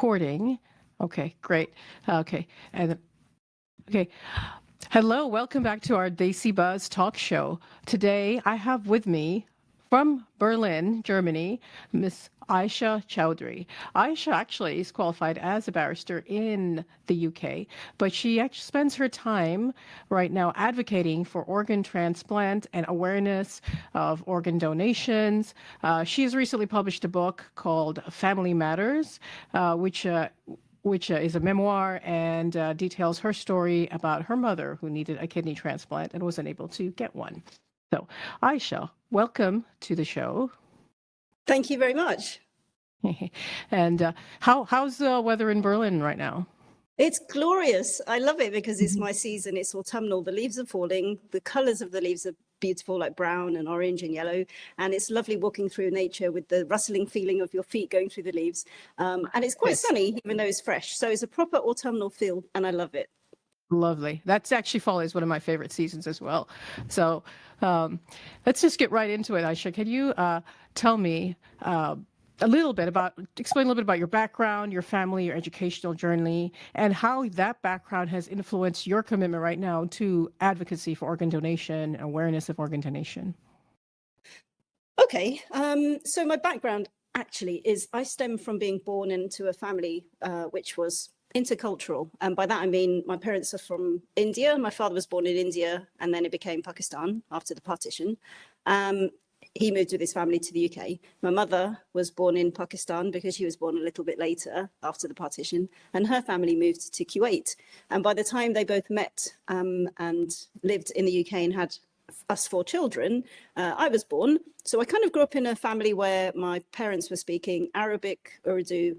recording. Okay, great. Okay, and okay. Hello, welcome back to our Desi Buzz talk show. Today, I have with me from Berlin, Germany, Miss Aisha Chaudhry. Aisha actually is qualified as a barrister in the UK, but she actually spends her time right now advocating for organ transplant and awareness of organ donations. She has recently published a book called Family Matters, which is a memoir and details her story about her mother who needed a kidney transplant and wasn't able to get one. So, Aisha, welcome to the show. Thank you very much. And how's the weather in Berlin right now? It's glorious. I love it because it's my season. It's autumnal. The leaves are falling. The colors of the leaves are beautiful, like brown and orange and yellow. And it's lovely walking through nature with the rustling feeling of your feet going through the leaves. And it's quite sunny, even though it's fresh. So it's a proper autumnal feel, and I love it. Lovely. That's actually fall is one of my favorite seasons as well. So let's just get right into it, Aisha. Can you tell me explain a little bit about your background, your family, your educational journey, and how that background has influenced your commitment right now to advocacy for organ donation, awareness of organ donation? Okay. So my background actually is I stem from being born into a family which was intercultural. And by that, I mean, my parents are from India. My father was born in India, and then it became Pakistan after the partition. He moved with his family to the UK. My mother was born in Pakistan because she was born a little bit later after the partition, and her family moved to Kuwait. And by the time they both met and lived in the UK and had us 4 children, I was born. So I kind of grew up in a family where my parents were speaking Arabic, Urdu,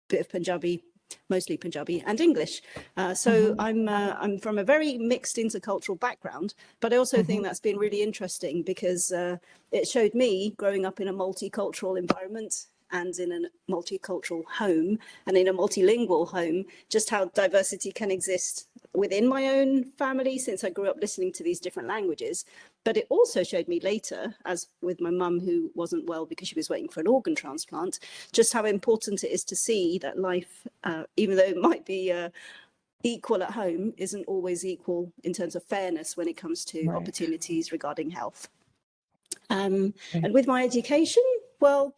bit of Punjabi, mostly Punjabi, and English. So I'm from a very mixed intercultural background, but I also think that's been really interesting because it showed me growing up in a multicultural environment and in a multicultural home and in a multilingual home, just how diversity can exist within my own family since I grew up listening to these different languages. But it also showed me later, as with my mum who wasn't well because she was waiting for an organ transplant, just how important it is to see that life, even though it might be equal at home, isn't always equal in terms of fairness when it comes to opportunities regarding health. And with my education, well,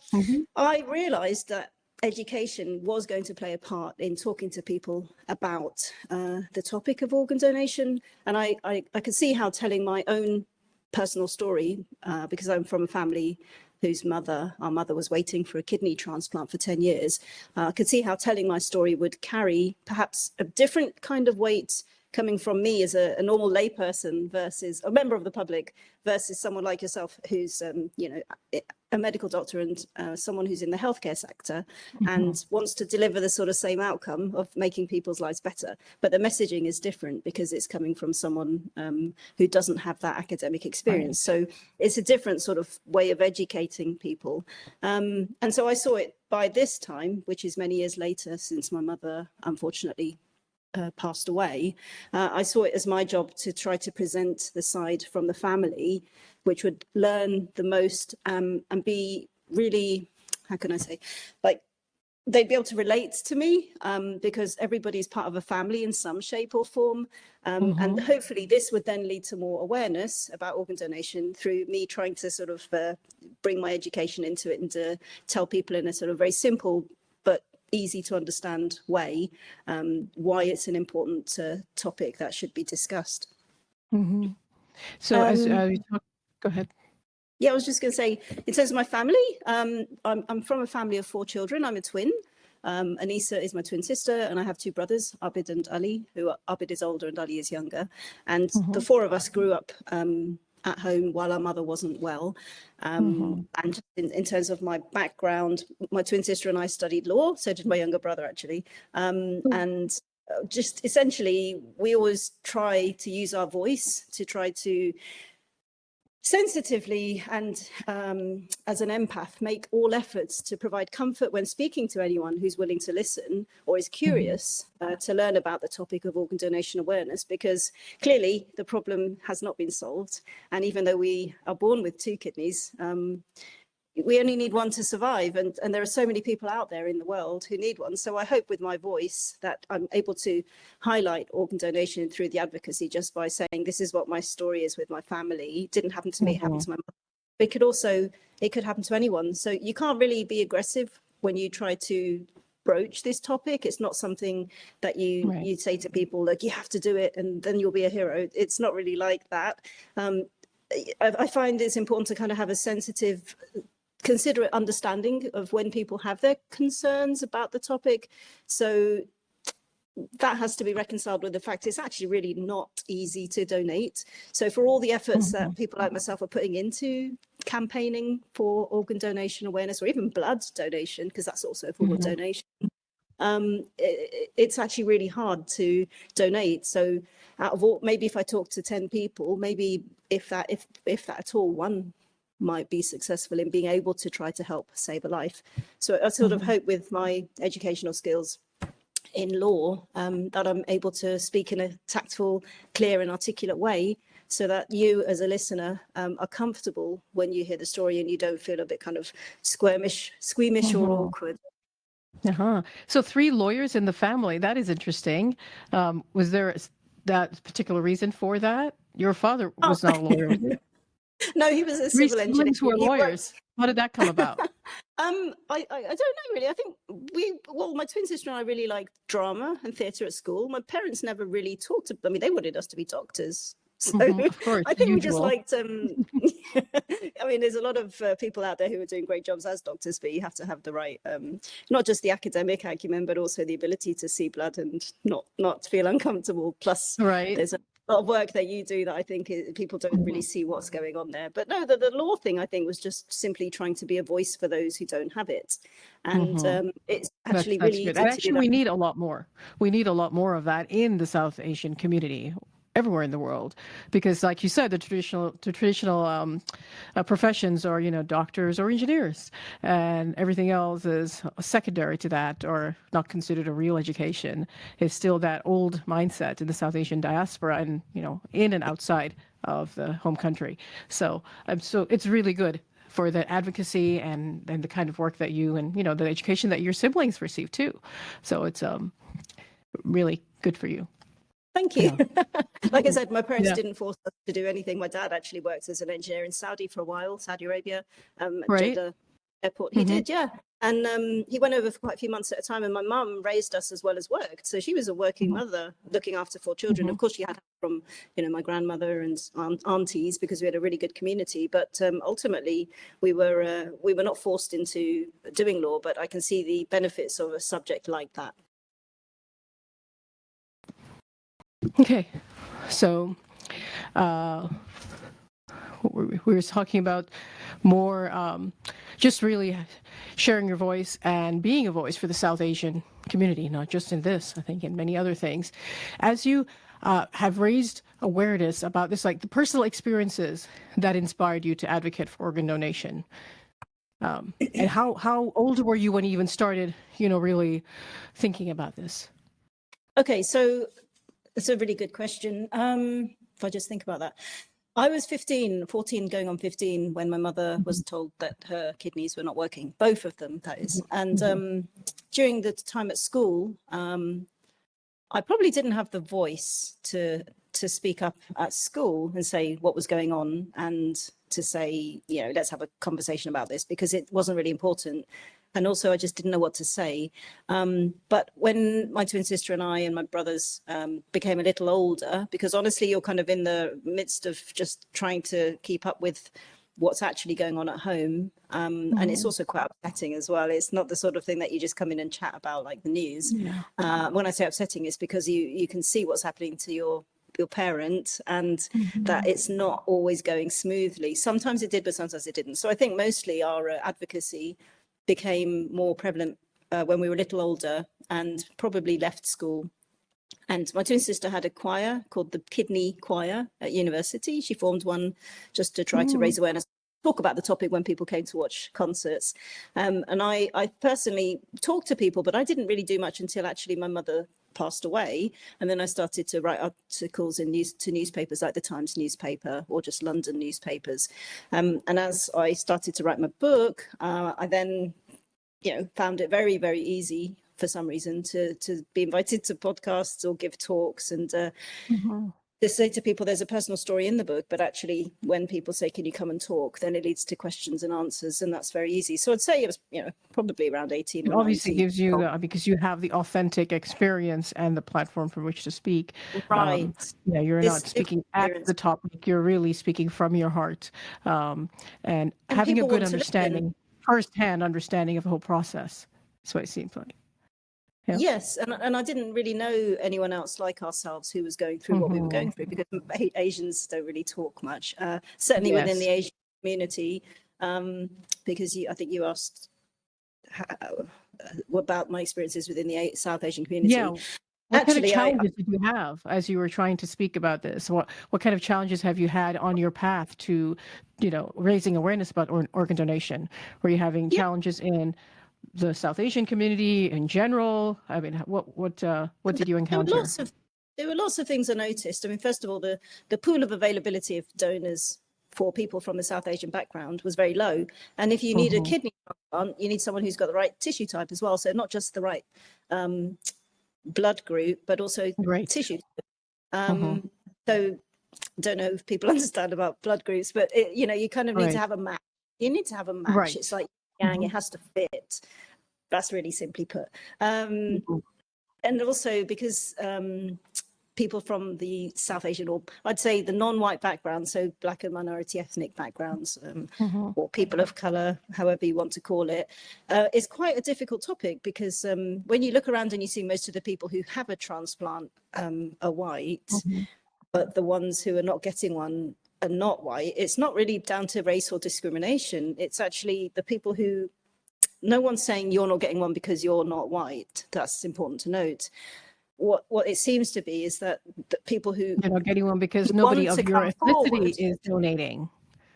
I realized that education was going to play a part in talking to people about the topic of organ donation. And I could see how telling my own personal story, because I'm from a family whose our mother was waiting for a kidney transplant for 10 years. I could see how telling my story would carry perhaps a different kind of weight coming from me as a normal layperson versus a member of the public versus someone like yourself who's, a medical doctor and someone who's in the healthcare sector and wants to deliver the sort of same outcome of making people's lives better. But the messaging is different because it's coming from someone who doesn't have that academic experience. So it's a different sort of way of educating people. And so I saw it by this time, which is many years later since my mother, unfortunately, passed away. I saw it as my job to try to present the side from the family, which would learn the most and be really, how can I say, like they'd be able to relate to me because everybody's part of a family in some shape or form. And hopefully this would then lead to more awareness about organ donation through me trying to sort of bring my education into it and to tell people in a sort of very simple but easy to understand way why it's an important topic that should be discussed. So as you talk, go ahead. Yeah, I was just going to say, in terms of my family, I'm from a family of 4 children. I'm a twin. Anisa is my twin sister, and I have 2 brothers, Abid and Ali, Abid is older and Ali is younger. And the 4 of us grew up at home while our mother wasn't well. And in terms of my background, my twin sister and I studied law, so did my younger brother, actually. And just essentially, we always try to use our voice to try to sensitively and as an empath, make all efforts to provide comfort when speaking to anyone who's willing to listen or is curious to learn about the topic of organ donation awareness, because clearly the problem has not been solved. And even though we are born with 2 kidneys, we only need one to survive, and there are so many people out there in the world who need one. So I hope with my voice that I'm able to highlight organ donation through the advocacy, just by saying this is what my story is with my family. It didn't happen to me, it happened to my mother. It could happen to anyone. So you can't really be aggressive when you try to broach this topic. It's not something that you say to people, like, you have to do it and then you'll be a hero. It's not really like that. I find it's important to kind of have a sensitive, considerate understanding of when people have their concerns about the topic. So that has to be reconciled with the fact it's actually really not easy to donate. So for all the efforts that people like myself are putting into campaigning for organ donation awareness, or even blood donation, because that's also a form of donation, it's actually really hard to donate. So out of all, maybe if I talk to 10 people, maybe if that at all, one might be successful in being able to try to help save a life. So I sort of hope with my educational skills in law that I'm able to speak in a tactful, clear and articulate way, so that you as a listener are comfortable when you hear the story and you don't feel a bit kind of squeamish or awkward. So 3 lawyers in the family, that is interesting. Was there that particular reason for that? Your father was not a lawyer, was he? No, he was a 3 civil engineer. siblings were lawyers. How did that come about? I don't know really. I think my twin sister and I really liked drama and theatre at school. My parents never really talked I mean, they wanted us to be doctors. So Of course, I think we usual. just liked, I mean, there's a lot of people out there who are doing great jobs as doctors, but you have to have the right, not just the academic acumen, but also the ability to see blood and not feel uncomfortable. Plus, there's a lot of work that you do that I think people don't really see what's going on there. But no, the law thing, I think, was just simply trying to be a voice for those who don't have it. And it's actually That's really good. easy And to actually, do that. we need a lot more. We need a lot more of that in the South Asian community, everywhere in the world, because, like you said, the traditional professions are, doctors or engineers, and everything else is secondary to that, or not considered a real education. It's still that old mindset in the South Asian diaspora, and in and outside of the home country. So it's really good for the advocacy and the kind of work that you and the education that your siblings receive too. So it's really good for you. Thank you. Like I said, my parents didn't force us to do anything. My dad actually worked as an engineer in Saudi for a while, Saudi Arabia, at Jeddah airport. He did, yeah. And he went over for quite a few months at a time. And my mum raised us as well as worked. So she was a working mother looking after 4 children. Of course, she had help from, my grandmother and aunties, because we had a really good community. But ultimately, we were not forced into doing law. But I can see the benefits of a subject like that. Okay, so we were talking about more just really sharing your voice and being a voice for the South Asian community, not just in this, I think in many other things. As you have raised awareness about this, like the personal experiences that inspired you to advocate for organ donation, and how old were you when you even started, really thinking about this? Okay, so that's a really good question. If I just think about that, I was 14 going on 15 when my mother was told that her kidneys were not working, both of them, that is. And during the time at school, I probably didn't have the voice to speak up at school and say what was going on, and to say, let's have a conversation about this, because it wasn't really important. And also, I just didn't know what to say. But when my twin sister and I and my brothers became a little older, because honestly, you're kind of in the midst of just trying to keep up with what's actually going on at home. And it's also quite upsetting as well. It's not the sort of thing that you just come in and chat about like the news. When I say upsetting, it's because you can see what's happening to your parent, and that it's not always going smoothly. Sometimes it did, but sometimes it didn't. So I think mostly our advocacy became more prevalent when we were a little older, and probably left school. And my twin sister had a choir called the Kidney Choir at university. She formed one just to try to raise awareness, talk about the topic when people came to watch concerts. And I personally talked to people, but I didn't really do much until actually my mother passed away. And then I started to write articles in newspapers like the Times newspaper or just London newspapers. And as I started to write my book, I then, found it very, very easy for some reason to be invited to podcasts or give talks and to say to people there's a personal story in the book, but actually when people say, can you come and talk, then it leads to questions and answers, and that's very easy. So I'd say it was, probably around 18 It or obviously 19. gives you because you have the authentic experience and the platform from which to speak. Right. You're This not speaking at experience. the topic, you're really speaking from your heart, and And having a people good want to listen. understanding, first-hand understanding of the whole process. That's what it seems like. Yeah. Yes, and I didn't really know anyone else like ourselves who was going through what we were going through, because Asians don't really talk much, certainly within the Asian community, because I think you asked about my experiences within the South Asian community. Yeah. What kind of challenges did you have as you were trying to speak about this? What kind of challenges have you had on your path to, raising awareness about organ donation? Were you having challenges in the South Asian community in general? I mean, what did you encounter? There were lots of things I noticed. I mean, first of all, the pool of availability of donors for people from the South Asian background was very low. And if you need a kidney transplant, you need someone who's got the right tissue type as well. So not just the right blood group, but also tissue. So don't know if people understand about blood groups, but you kind of need to have a match. You need to have a match. It's like yang, it has to fit. That's really simply put. And also because people from the South Asian, or I'd say the non-white background, so Black and minority ethnic backgrounds, or people of colour, however you want to call it, is quite a difficult topic, because when you look around and you see most of the people who have a transplant are white, but the ones who are not getting one are not white. It's not really down to race or discrimination. It's actually the people who, no one's saying you're not getting one because you're not white. That's important to note. What it seems to be is that the people who you're not getting one because nobody of your ethnicity is donating.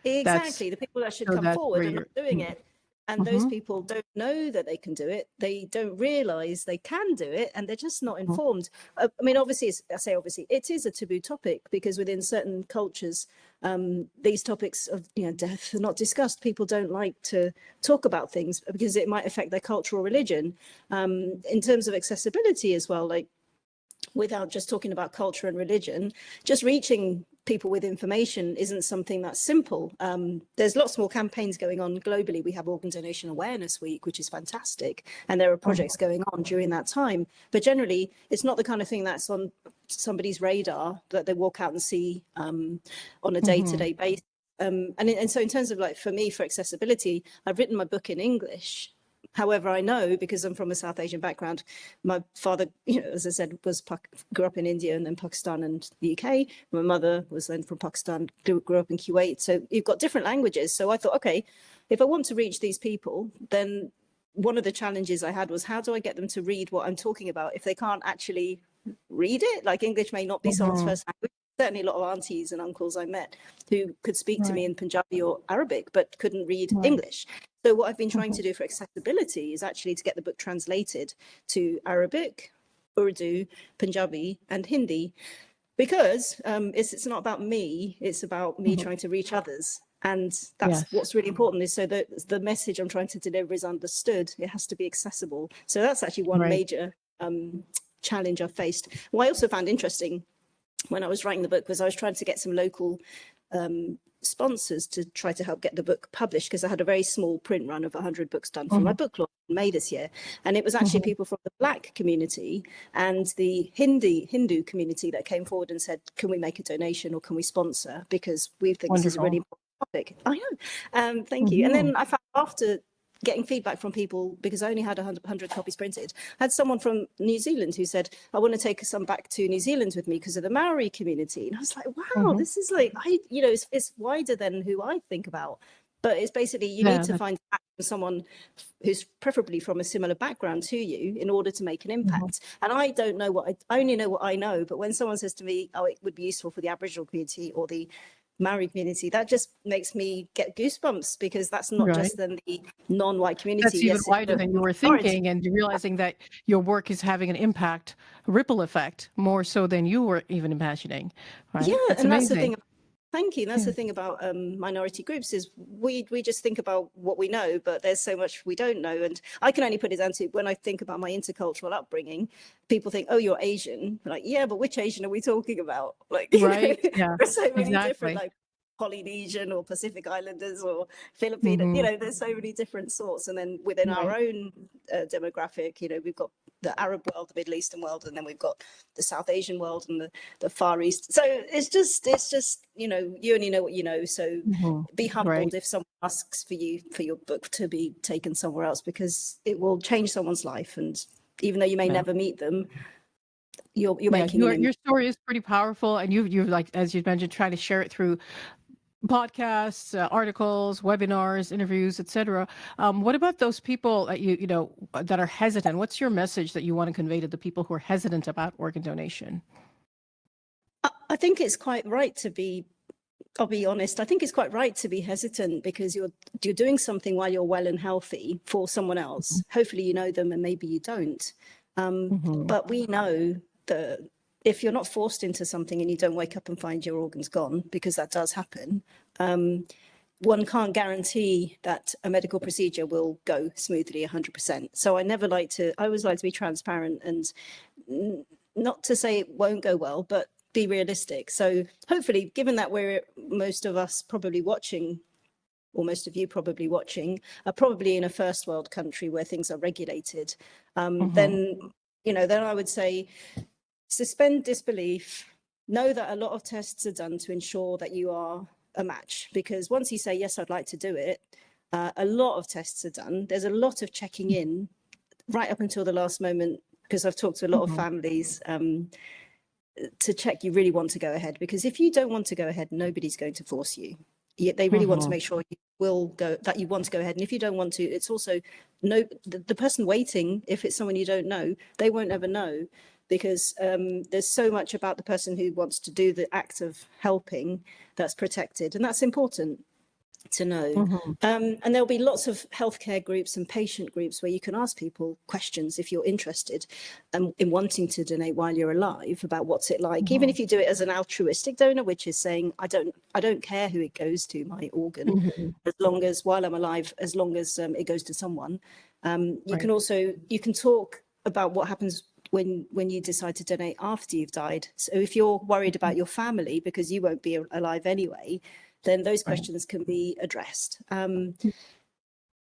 Exactly. The people that should come forward are not doing it. And those people don't know that they can do it. They don't realize they can do it, and they're just not informed. I mean, obviously, it is a taboo topic, because within certain cultures, these topics of death are not discussed. People don't like to talk about things because it might affect their culture or religion. In terms of accessibility as well, like, without just talking about culture and religion, just reaching people with information isn't something that's simple. There's lots more campaigns going on globally. We have Organ Donation Awareness Week, which is fantastic, and there are projects going on during that time. But generally, it's not the kind of thing that's on somebody's radar that they walk out and see on a day-to-day basis. And so in terms of, like, for me, for accessibility, I've written my book in English. However, I know, because I'm from a South Asian background, my father, as I said, grew up in India and then Pakistan and the UK. My mother was then from Pakistan, grew up in Kuwait. So you've got different languages. So I thought, okay, if I want to reach these people, then one of the challenges I had was, how do I get them to read what I'm talking about if they can't actually read it? Like, English may not be someone's first language. Certainly a lot of aunties and uncles I met who could speak to me in Punjabi or Arabic, but couldn't read English. So what I've been trying to do for accessibility is actually to get the book translated to Arabic, Urdu, Punjabi, and Hindi, because it's not about me, it's about me trying to reach others. And that's what's really important, is so that the message I'm trying to deliver is understood. It has to be accessible. So that's actually one major challenge I've faced. What I also found interesting when I was writing the book was I was trying to get some local sponsors to try to help get the book published, because I had a very small print run of 100 books done for my book launch in May this year. And it was actually people from the Black community and the Hindu community that came forward and said, can we make a donation or can we sponsor? Because we think this is a really important topic. I know. Thank you. And then I found, after getting feedback from people, because I only had 100 copies printed, I had someone from New Zealand who said, I want to take some back to New Zealand with me because of the Maori community. And I was like, wow, this is like, it's wider than who I think about. But it's basically, you need to find someone who's preferably from a similar background to you in order to make an impact. And I don't know I only know what I know. But when someone says to me, oh, it would be useful for the Aboriginal community or the Maori community, that just makes me get goosebumps, because that's not Right. just then the non-white community. That's even Yes, it's wider the than you were minority. thinking, and you're realizing that your work is having an impact, a ripple effect, more so than you were even imagining, Yeah, right? That's and that's the amazing. thing. Thank you. And that's Yeah. the thing about minority groups, is we just think about what we know, but there's so much we don't know. And I can only put it down to, when I think about my intercultural upbringing, people think, "Oh, you're Asian." Like, yeah, but which Asian are we talking about? Like, Right? Yeah, there's so many different, exactly. like Polynesian or Pacific Islanders or Filipino. Hmm. There's so many different sorts. And then within our Right. own demographic, we've got the Arab world, the Middle Eastern world, and then we've got the South Asian world and the Far East. So it's just you only know what you know. So Hmm. be Right. humbled if someone asks for your book to be taken somewhere else, because it will change someone's life. And even though you may Yeah. never meet them, you're Yeah. making an Your impact. story is pretty powerful, and you've like, as you mentioned, trying to share it through podcasts, articles, webinars, interviews, etc. What about those people that you know that are hesitant? What's your message that you want to convey to the people who are hesitant about organ donation? I think it's quite right to be. I'll be honest. I think it's quite right to be hesitant, because you're doing something while you're well and healthy for someone else. Hopefully, you know them, and maybe you don't. Hmm. But we know that if you're not forced into something and you don't wake up and find your organs gone, because that does happen, one can't guarantee that a medical procedure will go smoothly 100%. So I always like to be transparent, and not to say it won't go well, but be realistic. So hopefully, given that most of us probably watching, or most of you probably watching, are probably in a first world country where things are regulated, Hmm. then I would say suspend disbelief. Know that a lot of tests are done to ensure that you are a match, because once you say, yes, I'd like to do it, a lot of tests are done. There's a lot of checking in right up until the last moment, because I've talked to a lot of Hmm. families to check you really want to go ahead. Because if you don't want to go ahead, nobody's going to force you. They really want to Hmm. make sure you will go, that you want to go ahead. And if you don't want to, it's also the person waiting, if it's someone you don't know, they won't ever know, because there's so much about the person who wants to do the act of helping that's protected, and that's important to know. Hmm. And there'll be lots of healthcare groups and patient groups where you can ask people questions if you're interested in wanting to donate while you're alive, about what's it like, even if you do it as an altruistic donor, which is saying, I don't care who it goes to, my organ, Hmm. as long as, while I'm alive, as long as it goes to someone. You Right. can also, you can talk about what happens when you decide to donate after you've died. So if you're worried about your family because you won't be alive anyway, then those Right. questions can be addressed. And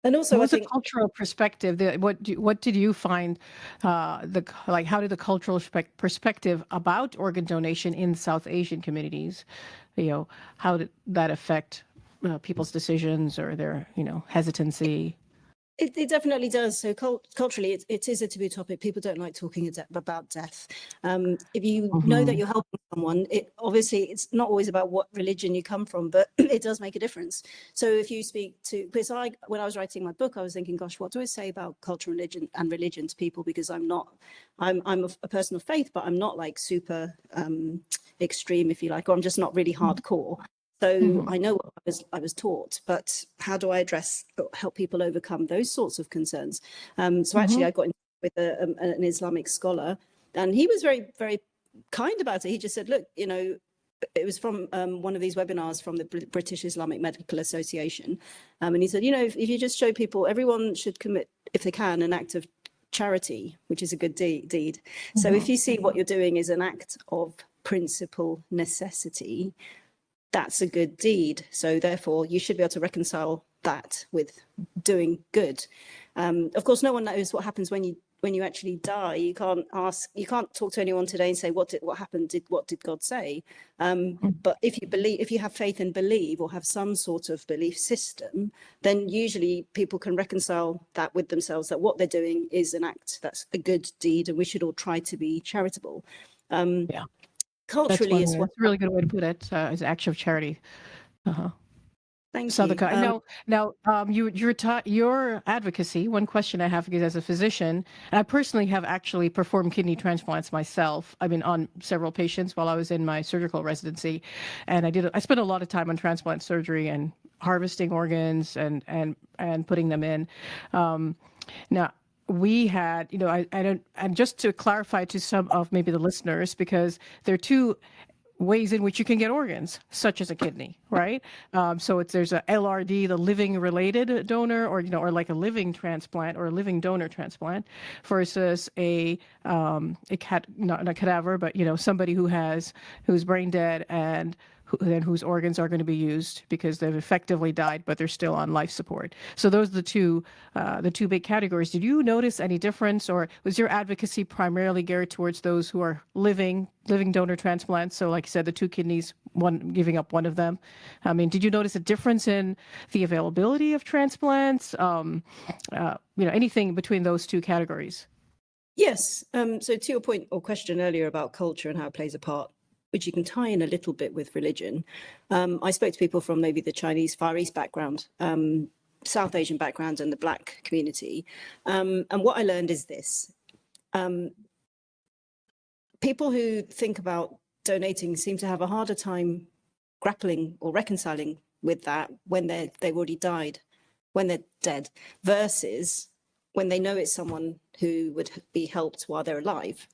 What also, I was the think cultural perspective? What did you find? Like, how did the cultural perspective about organ donation in South Asian communities? You know, how did that affect people's decisions or their hesitancy? it definitely does. So culturally, it is a taboo topic. People don't like talking about death. If you know that Hmm. you're helping someone, obviously it's not always about what religion you come from, but it does make a difference. So if you speak to, because when I was writing my book, I was thinking, gosh, what do I say about culture, religion to people? Because I'm a person of faith, but I'm not like super extreme, if you like, or I'm just not really hardcore. So Hmm. I know what I was taught, but how do I help people overcome those sorts of concerns? So actually, Hmm. I got in with an Islamic scholar, and he was very, very kind about it. He just said, look, it was from one of these webinars from the British Islamic Medical Association. And he said, if you just show people, everyone should commit, if they can, an act of charity, which is a good deed. So if Hmm. you see what you're doing is an act of principle necessity, that's a good deed. So therefore, you should be able to reconcile that with doing good. Of course, no one knows what happens when you actually die. You can't talk to anyone today and say what happened. What did God say? But if you have faith and believe, or have some sort of belief system, then usually people can reconcile that with themselves, that what they're doing is an act that's a good deed, and we should all try to be charitable. Yeah, that's Culturally one as way. well. That's a really good way to put it. As an act of charity. Uh-huh. Thank Southern you. California. Your advocacy. One question I have is, as a physician, and I personally have actually performed kidney transplants myself. I mean, on several patients while I was in my surgical residency, and I spent a lot of time on transplant surgery and harvesting organs and putting them in. Now, we had, I don't, and just to clarify to some of maybe the listeners, because there are two ways in which you can get organs, such as a kidney, right? So there's a LRD, the living related donor, or like a living transplant or a living donor transplant, versus not a cadaver, but somebody who's brain dead and whose organs are going to be used because they've effectively died, but they're still on life support. So those are the two big categories. Did you notice any difference, or was your advocacy primarily geared towards those who are living donor transplants? So, like you said, the two kidneys, one giving up one of them. I mean, did you notice a difference in the availability of transplants? Anything between those two categories? Yes. So to your point or question earlier about culture and how it plays a part, which you can tie in a little bit with religion. I spoke to people from maybe the Chinese Far East background, South Asian background, and the Black community. And what I learned is this. People who think about donating seem to have a harder time grappling or reconciling with that when they've already died, when they're dead, versus when they know it's someone who would be helped while they're alive.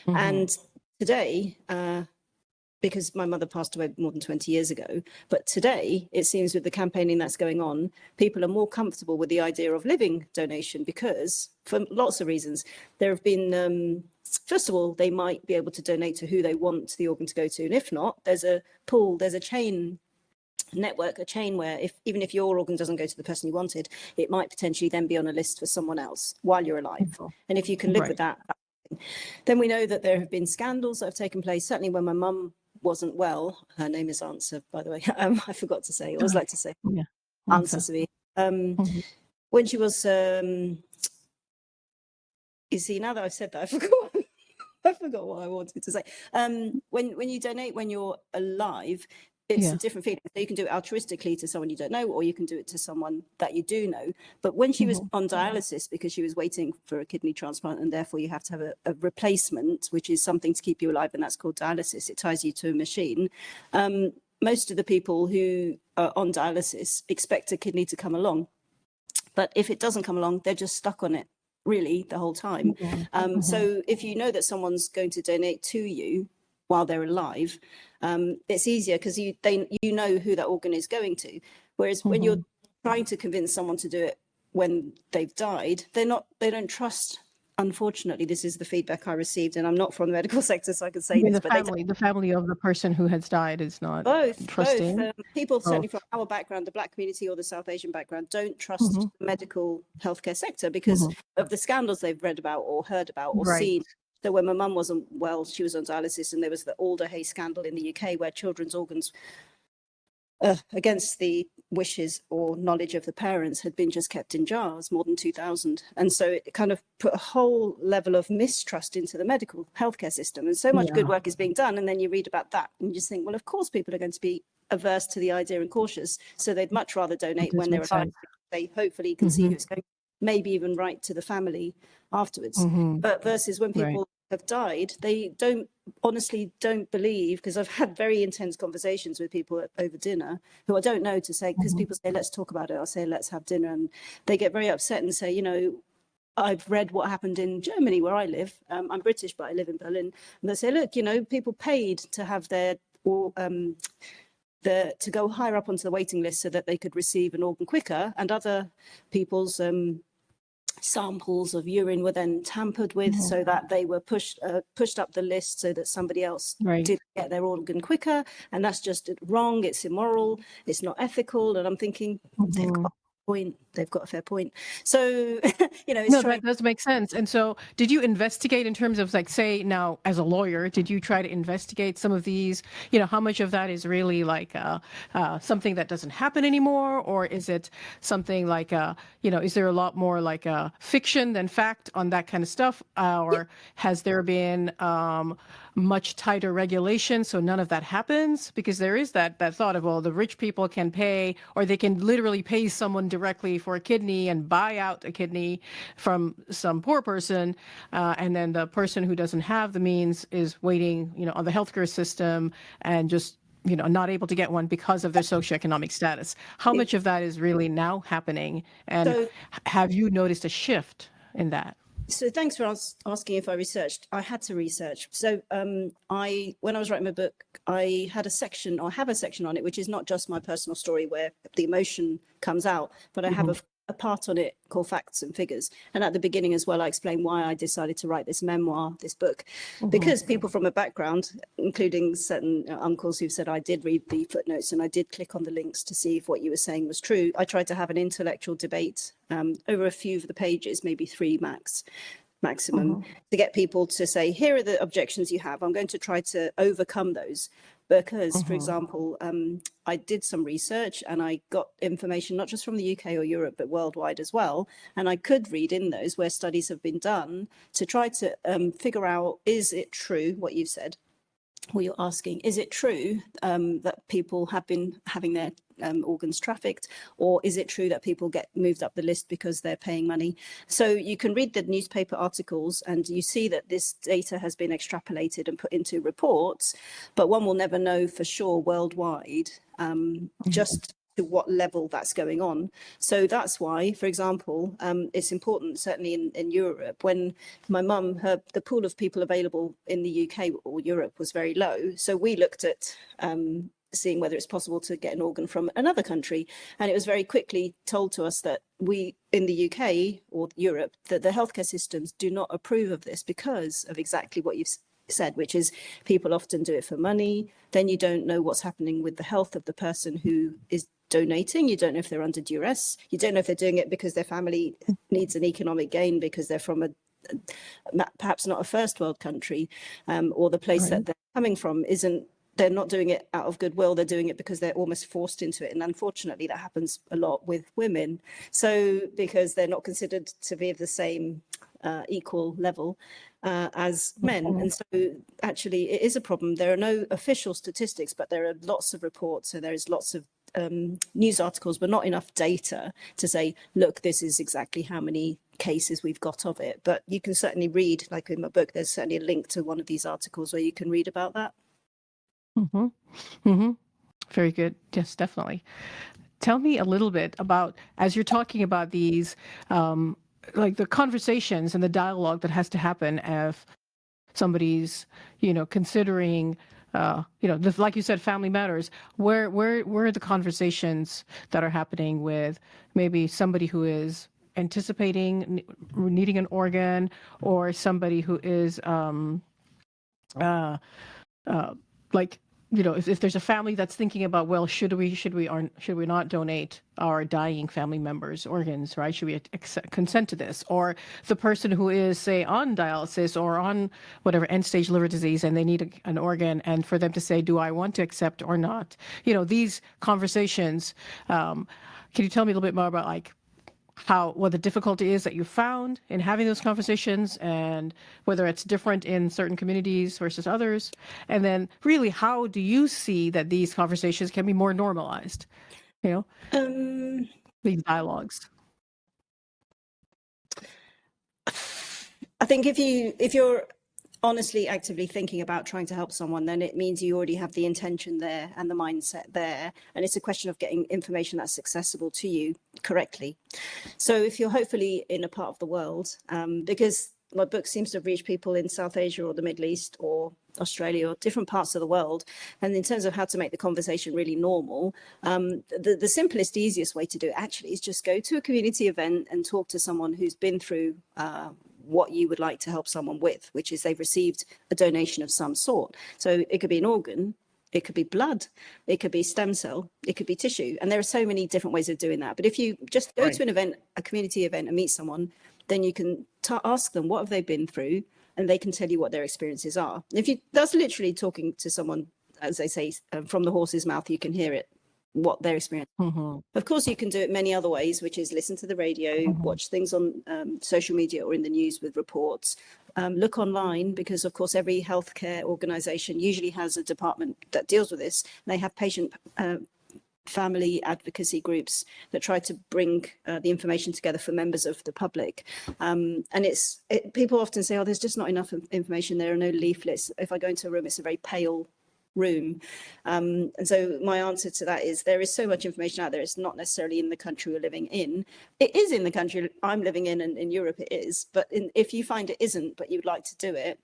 Mm-hmm. And today, because my mother passed away more than 20 years ago. But today, it seems with the campaigning that's going on, people are more comfortable with the idea of living donation because, for lots of reasons, there have been, first of all, they might be able to donate to who they want the organ to go to. And if not, there's a pool, there's a chain network, a chain where even if your organ doesn't go to the person you wanted, it might potentially then be on a list for someone else while you're alive. And if you can live with that, then we know that there have been scandals that have taken place, certainly when my mum wasn't well. Her name is Answer, by the way. I forgot to say. I always like to say Answer Savine. When she was, you see, now that I've said that, I forgot what I wanted to say. When you donate when you're alive, it's a different feeling. So you can do it altruistically to someone you don't know, or you can do it to someone that you do know. But when she was on dialysis, because she was waiting for a kidney transplant, and therefore you have to have a replacement, which is something to keep you alive, and that's called dialysis. It ties you to a machine. Most of the people who are on dialysis expect a kidney to come along. But if it doesn't come along, they're just stuck on it, really, the whole time. So if you know that someone's going to donate to you while they're alive, it's easier because you know who that organ is going to. Whereas when you're trying to convince someone to do it when they've died, they don't trust. Unfortunately, this is the feedback I received, and I'm not from the medical sector, so I can say this. The family of the person who has died is not trusting. Both. People certainly from our background, the Black community or the South Asian background, don't trust the medical healthcare sector because of the scandals they've read about or heard about or seen. So when my mum wasn't well, she was on dialysis, and there was the Alder Hay scandal in the UK where children's organs, against the wishes or knowledge of the parents, had been just kept in jars, more than 2,000. And so it kind of put a whole level of mistrust into the medical healthcare system. And so much good work is being done. And then you read about that and you just think, well, of course, people are going to be averse to the idea and cautious. So they'd much rather donate when they're alive. They hopefully can see who's going, maybe even write to the family afterwards. But versus when people have died, they honestly don't believe, because I've had very intense conversations with people over dinner who I don't know to say, because people say, let's talk about it. I'll say, let's have dinner. And they get very upset and say, I've read what happened in Germany where I live. I'm British, but I live in Berlin. And they say, look, people paid to have to go higher up onto the waiting list so that they could receive an organ quicker, and other people's samples of urine were then tampered with so that they were pushed up the list so that somebody else did get their organ quicker. And that's just wrong. It's immoral. It's not ethical. And I'm thinking, they've got point. They've got a fair point. So, it's No, trying. that does make sense. And so, did you investigate in terms of, like, say, now as a lawyer, did you try to investigate some of these? How much of that is really like something that doesn't happen anymore, or is it something like, is there a lot more like fiction than fact on that kind of stuff, or has there been much tighter regulation so none of that happens? Because there is that thought of, well, the rich people can pay, or they can literally pay someone directly for a kidney and buy out a kidney from some poor person, and then the person who doesn't have the means is waiting, on the healthcare system and just, not able to get one because of their socioeconomic status. How much of that is really now happening, and So, have you noticed a shift in that? so thanks for asking if I researched. I had to research. So when I was writing my book, I had a section, or have a section on it, which is not just my personal story where the emotion comes out, but I have a part on it called Facts and Figures. And at the beginning as well, I explain why I decided to write this memoir, this book, because people from a background, including certain uncles who said I did read the footnotes and I did click on the links to see if what you were saying was true. I tried to have an intellectual debate over a few of the pages, maybe three maximum, to get people to say, here are the objections you have. I'm going to try to overcome those. Because, for example, I did some research and I got information not just from the UK or Europe, but worldwide as well. And I could read in those where studies have been done to try to figure out, is it true what you've said? Well, you're asking, is it true that people have been having their organs trafficked, or is it true that people get moved up the list because they're paying money? So you can read the newspaper articles and you see that this data has been extrapolated and put into reports, but one will never know for sure worldwide just to what level that's going on. So that's why, for example, it's important, certainly in Europe, when my mum, the pool of people available in the UK or Europe was very low. So we looked at seeing whether it's possible to get an organ from another country. And it was very quickly told to us that we, in the UK or Europe, that the healthcare systems do not approve of this because of exactly what you've said, which is people often do it for money. Then you don't know what's happening with the health of the person who is donating. You don't know if they're under duress. You don't know if they're doing it because their family needs an economic gain because they're from perhaps not a first world country, or the place that they're coming from they're not doing it out of goodwill. They're doing it because they're almost forced into it. And unfortunately, that happens a lot with women. So because they're not considered to be of the same equal level as men. And so actually, it is a problem. There are no official statistics, but there are lots of reports. So there is lots of news articles, but not enough data to say, look, this is exactly how many cases we've got of it. But you can certainly read, like in my book, there's certainly a link to one of these articles where you can read about that. Very good. Yes, definitely. Tell me a little bit about, as you're talking about these, like the conversations and the dialogue that has to happen if somebody's, considering, like you said, family matters. Where are the conversations that are happening with maybe somebody who is anticipating needing an organ, or somebody who is like, if there's a family that's thinking about, well, should we not donate our dying family members' organs, right? Should we consent to this? Or the person who is, say, on dialysis or on whatever end-stage liver disease, and they need an organ, and for them to say, do I want to accept or not? These conversations. Can you tell me a little bit more about, like, what the difficulty is that you found in having those conversations, and whether it's different in certain communities versus others? And then really, how do you see that these conversations can be more normalized? These dialogues. I think if you're honestly actively thinking about trying to help someone, then it means you already have the intention there and the mindset there, and it's a question of getting information that's accessible to you correctly. So if you're hopefully in a part of the world, because my book seems to have reached people in South Asia or the Middle East or Australia or different parts of the world, and in terms of how to make the conversation really normal, the simplest, easiest way to do it actually is just go to a community event and talk to someone who's been through what you would like to help someone with, which is they've received a donation of some sort. So it could be an organ, it could be blood, it could be stem cell, it could be tissue. And there are so many different ways of doing that. But if you just go to an event, a community event, and meet someone, then you can ask them what have they been through, and they can tell you what their experiences are. If you, that's literally talking to someone, as they say, from the horse's mouth, you can hear it, what their experience. Of course, you can do it many other ways, which is listen to the radio, watch things on social media or in the news with reports, look online, because of course every healthcare organization usually has a department that deals with this. They have patient family advocacy groups that try to bring the information together for members of the public. And people often say, oh, there's just not enough information. There are no leaflets. If I go into a room, it's a very pale room. And so my answer to that is there is so much information out there. It's not necessarily in the country we're living in. It is in the country I'm living in, and in Europe it is. But if you find it isn't, but you'd like to do it,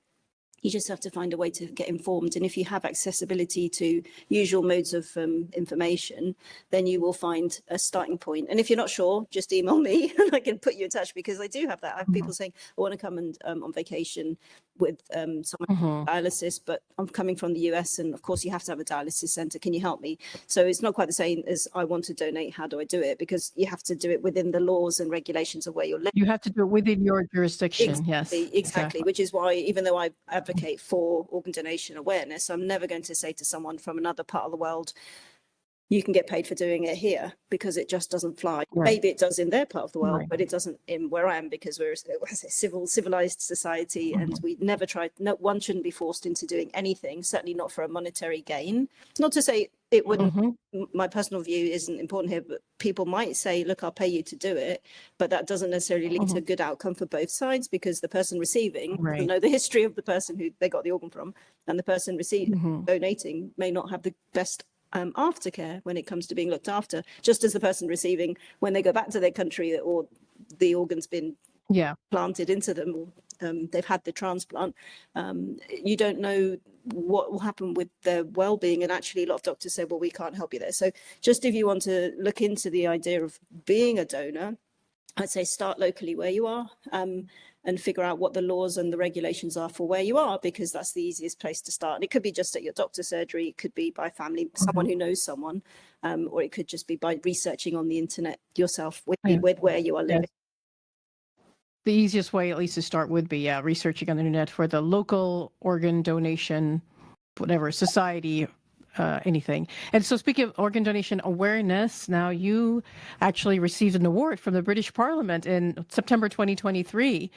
you just have to find a way to get informed. And if you have accessibility to usual modes of information, then you will find a starting point. And if you're not sure, just email me and I can put you in touch, because I do have that. I have people saying, I want to come and on vacation with someone dialysis, but I'm coming from the US, and of course you have to have a dialysis center. Can you help me? So it's not quite the same as I want to donate. How do I do it? Because you have to do it within the laws and regulations of where you're living. You have to do it within your jurisdiction. Exactly, Yes, exactly. Which is why, even though I advocate for organ donation awareness, I'm never going to say to someone from another part of the world, you can get paid for doing it here, because it just doesn't fly. Right. Maybe it does in their part of the world, Right. but it doesn't in where I am, because we're a civilized society, and we never tried. No one shouldn't be forced into doing anything, certainly not for a monetary gain. Not to say it wouldn't. My personal view isn't important here, but people might say, look, I'll pay you to do it, but that doesn't necessarily lead to a good outcome for both sides, because the person receiving doesn't know the history of the person who they got the organ from, and the person receiving donating may not have the best aftercare when it comes to being looked after, just as the person receiving, when they go back to their country or the organ's been planted into them, or they've had the transplant, you don't know what will happen with their well-being. And actually a lot of doctors say, well, we can't help you there. So just if you want to look into the idea of being a donor, I'd say start locally where you are, and figure out what the laws and the regulations are for where you are, because that's the easiest place to start. And it could be just at your doctor's surgery, it could be by family, someone who knows someone, or it could just be by researching on the internet yourself with where you are living. The easiest way, at least to start, would be researching on the internet for the local organ donation, whatever, society, anything. And so speaking of organ donation awareness, now you actually received an award from the British Parliament in September 2023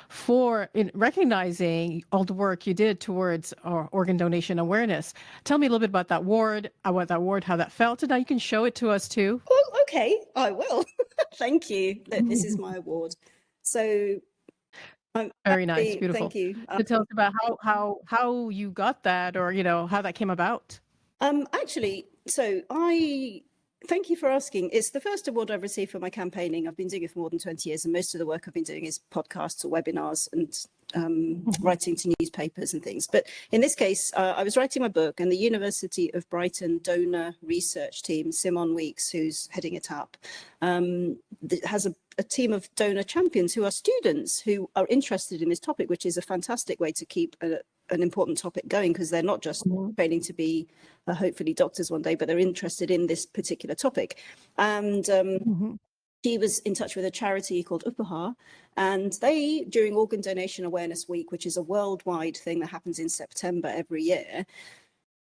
for recognizing all the work you did towards organ donation awareness. Tell me a little bit about that award, how that felt, and now you can show it to us too. Well, okay, I will. Thank you. This is my award. So very nice, beautiful. Thank you. So tell us about how you got that, or how that came about. Actually, so thank you for asking. It's the first award I've received for my campaigning. I've been doing it for more than 20 years, and most of the work I've been doing is podcasts or webinars and writing to newspapers and things. But in this case, I was writing my book, and the University of Brighton donor research team, Simon Weeks, who's heading it up, has a team of donor champions who are students who are interested in this topic, which is a fantastic way to keep an important topic going, because they're not just training to be hopefully doctors one day, but they're interested in this particular topic. And she was in touch with a charity called Upahar, and they, during Organ Donation Awareness Week, which is a worldwide thing that happens in September every year,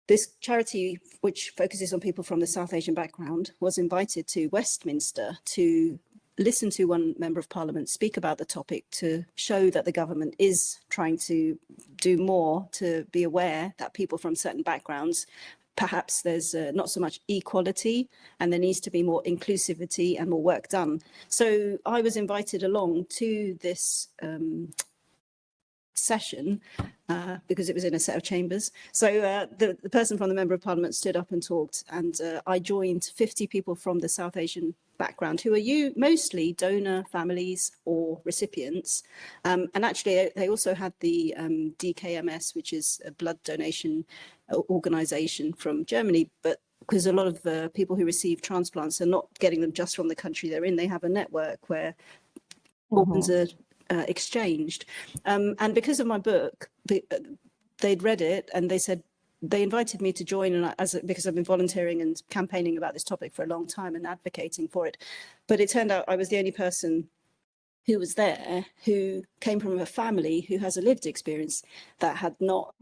this charity, which focuses on people from the South Asian background, was invited to Westminster to listen to one member of parliament speak about the topic, to show that the government is trying to do more to be aware that people from certain backgrounds, perhaps there's not so much equality, and there needs to be more inclusivity and more work done. So I was invited along to this session because it was in a set of chambers. So the person from the Member of Parliament stood up and talked, and I joined 50 people from the South Asian background who are mostly donor families or recipients. And actually they also had the DKMS, which is a blood donation organization from Germany, but because a lot of people who receive transplants are not getting them just from the country they're in, they have a network where organs are exchanged. And because of my book, they'd read it and they said, they invited me to join, and because I've been volunteering and campaigning about this topic for a long time and advocating for it. But it turned out I was the only person who was there who came from a family who has a lived experience that had not,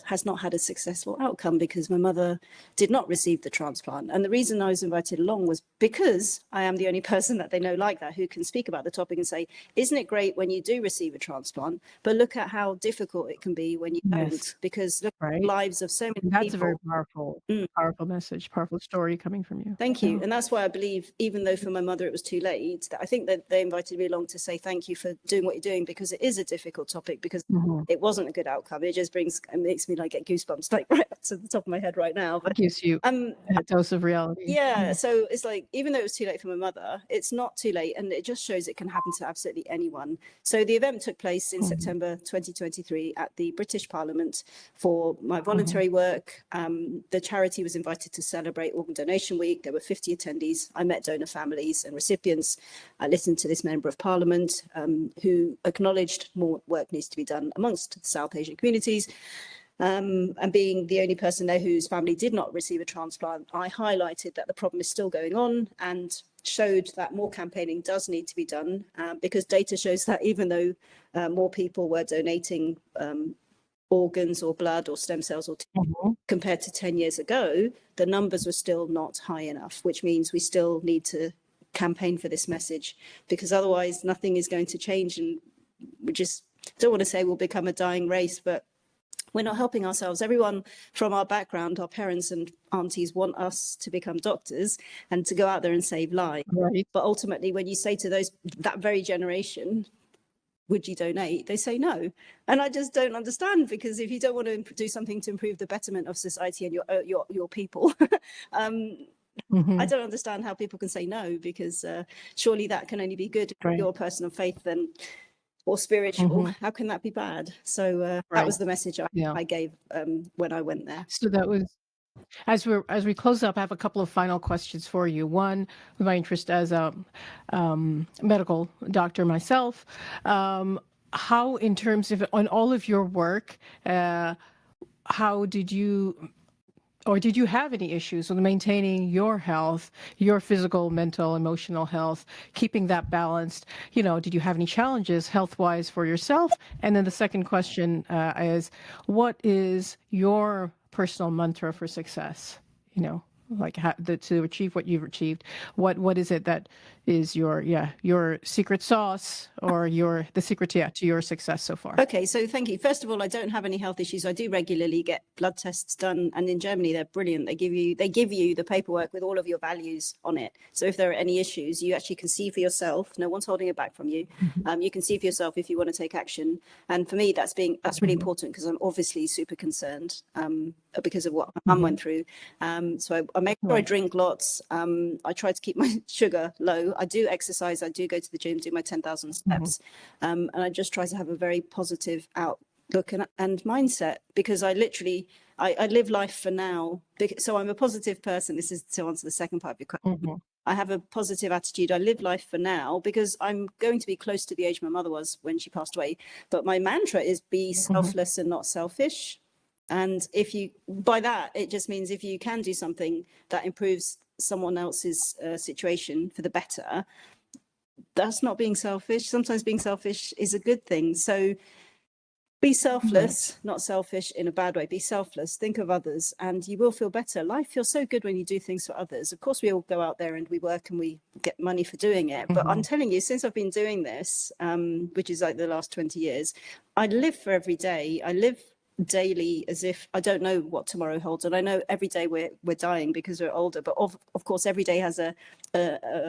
has not had a successful outcome, because my mother did not receive the transplant. And the reason I was invited along was because I am the only person that they know like that who can speak about the topic and say, isn't it great when you do receive a transplant, but look at how difficult it can be when you don't, because look at the lives of so many people. That's a very powerful message, powerful story coming from you. Thank you. And that's why I believe, even though for my mother it was too late, that I think that they invited me along to say thank you for doing what you're doing, because it is a difficult topic, because it wasn't a good outcome. It just makes me like get goosebumps like right up to the top of my head right now. But it gives you a dose of reality. Yeah. So it's like, even though it was too late for my mother, it's not too late. And it just shows it can happen to absolutely anyone. So the event took place in September 2023 at the British Parliament for my voluntary work. The charity was invited to celebrate Organ Donation Week. There were 50 attendees. I met donor families and recipients. I listened to this member of Parliament who acknowledged more work needs to be done amongst the South Asian communities. And being the only person there whose family did not receive a transplant, I highlighted that the problem is still going on and showed that more campaigning does need to be done, because data shows that even though more people were donating organs or blood or stem cells or compared to 10 years ago, the numbers were still not high enough, which means we still need to campaign for this message, because otherwise nothing is going to change. And we just don't want to say we'll become a dying race, but we're not helping ourselves. Everyone from our background, our parents and aunties, want us to become doctors and to go out there and save lives. Right. But ultimately, when you say to that very generation, would you donate? They say no. And I just don't understand, because if you don't want to do something to improve the betterment of society and your people, I don't understand how people can say no, because surely that can only be good if you're a person of faith or spiritual. How can that be bad? So that was the message I gave when I went there. So that was, as we close up, I have a couple of final questions for you. One, with my interest as a medical doctor myself, how, in terms of on all of your work, how did you, or did you have any issues with maintaining your health, your physical, mental, emotional health, keeping that balanced? Did you have any challenges health-wise for yourself? And then the second question is, what is your personal mantra for success? Like to achieve what you've achieved. What is it that is your secret sauce, or the secret to your success so far? Okay, so thank you. First of all, I don't have any health issues. I do regularly get blood tests done, and in Germany they're brilliant. They give you the paperwork with all of your values on it. So if there are any issues, you actually can see for yourself. No one's holding it back from you. You can see for yourself if you want to take action. And for me, that's really important, because I'm obviously super concerned because of what my mum went through. So I make sure I drink lots. I try to keep my sugar low. I do exercise. I do go to the gym, do my 10,000 steps. And I just try to have a very positive outlook and mindset, because I live life for now. So I'm a positive person. This is to answer the second part of your question. I have a positive attitude. I live life for now, because I'm going to be close to the age my mother was when she passed away. But my mantra is be selfless and not selfish. And by that, it just means if you can do something that improves someone else's situation for the better, that's not being selfish. Sometimes being selfish is a good thing. So be selfless, not selfish in a bad way. Be selfless, think of others, and you will feel better. Life feels so good when you do things for others. Of course, we all go out there and we work and we get money for doing it. But I'm telling you, since I've been doing this, which is like the last 20 years, I live for every day. I live daily as if I don't know what tomorrow holds, and I know every day we're dying because we're older, but of course every day has a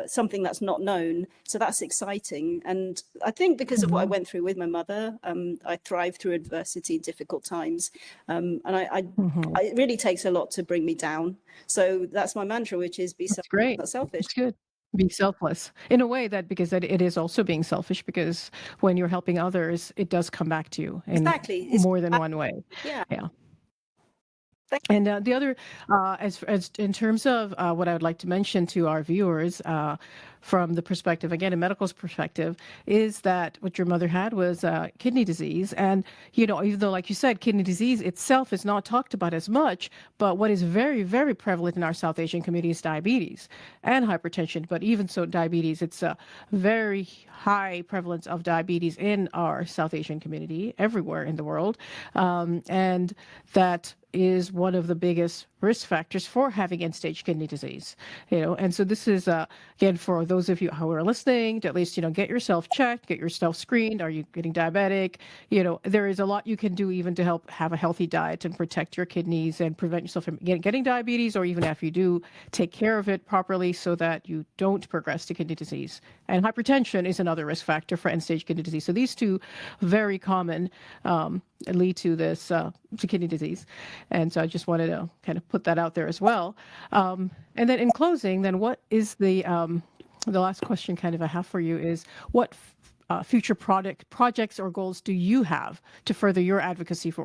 something that's not known, so that's exciting. And I think because of what I went through with my mother, I thrived through adversity, difficult times, and it really takes a lot to bring me down. So that's my mantra, which is be selfish, not selfish. That's good. Be selfless in a way because it is also being selfish, because when you're helping others, it does come back to you in more than one way. Yeah. And the other, as in terms of what I would like to mention to our viewers, from the perspective, again, a medical perspective, is that what your mother had was kidney disease. And, you know, even though, like you said, kidney disease itself is not talked about as much, but what is very, very prevalent in our South Asian community is diabetes and hypertension. But even so, diabetes, it's a very high prevalence of diabetes in our South Asian community, everywhere in the world. And that is one of the biggest risk factors for having end-stage kidney disease, you know. And so this is again, for those of you who are listening, to at least, you know, get yourself checked, get yourself screened. Are you getting diabetic? You know, there is a lot you can do even to help have a healthy diet and protect your kidneys and prevent yourself from getting diabetes, or even if you do, take care of it properly so that you don't progress to kidney disease. And hypertension is another risk factor for end-stage kidney disease. So these two very common lead to this to kidney disease. And so I just wanted to kind of put that out there as well. And then in closing, then what is the last question kind of I have for you is what future projects or goals do you have to further your advocacy for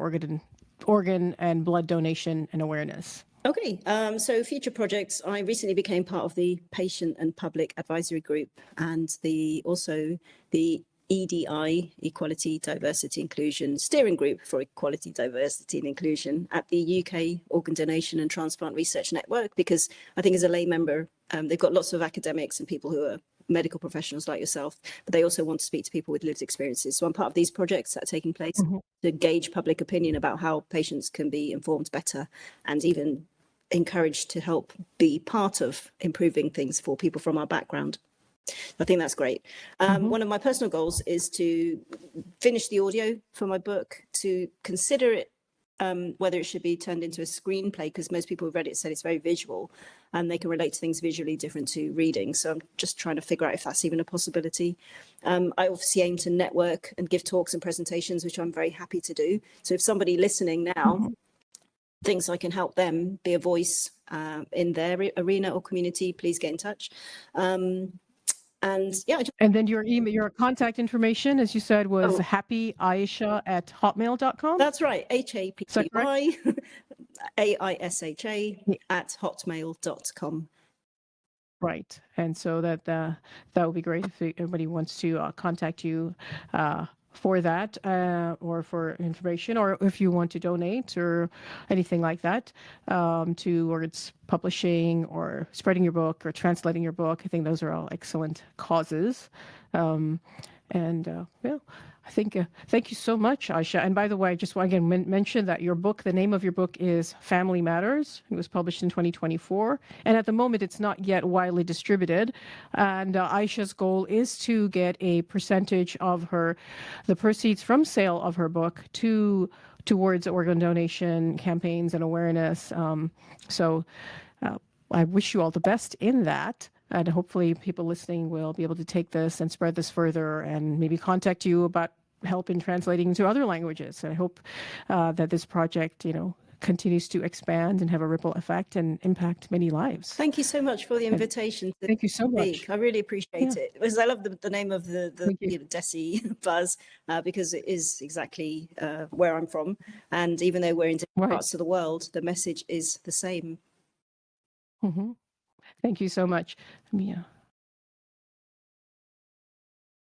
organ and blood donation and awareness? Okay, so future projects. I recently became part of the Patient and Public Advisory Group and also the EDI, Equality, Diversity, Inclusion Steering Group for Equality, Diversity and Inclusion at the UK Organ Donation and Transplant Research Network, because I think as a lay member, they've got lots of academics and people who are medical professionals like yourself, but they also want to speak to people with lived experiences. So I'm part of these projects that are taking place to gauge public opinion about how patients can be informed better and even encouraged to help be part of improving things for people from our background. I think that's great. One of my personal goals is to finish the audio for my book, to consider it, whether it should be turned into a screenplay, because most people who've read it said it's very visual and they can relate to things visually different to reading. So I'm just trying to figure out if that's even a possibility. I obviously aim to network and give talks and presentations, which I'm very happy to do. So if somebody listening now thinks I can help them be a voice in their arena or community, please get in touch. And yeah. And then your email, your contact information, as you said, was happyaisha@hotmail.com. That's right. HAPPY AISHA at hotmail.com. Right. And so that would be great if anybody wants to contact you for that or for information, or if you want to donate or anything like that towards publishing or spreading your book or translating your book. I think those are all excellent causes. Well, I think, thank you so much, Aisha. And by the way, I just want to again mention that your book, the name of your book is Family Matters. It was published in 2024. And at the moment, it's not yet widely distributed. And Aisha's goal is to get a percentage of the proceeds from sale of her book towards organ donation campaigns and awareness. So I wish you all the best in that. And hopefully people listening will be able to take this and spread this further and maybe contact you about help in translating into other languages. And I hope that this project, you know, continues to expand and have a ripple effect and impact many lives. Thank you so much for the invitation. Thank you so much. I really appreciate it. Because I love the name of the Desi buzz because it is exactly where I'm from. And even though we're in different parts of the world, the message is the same. Thank you so much. Mia.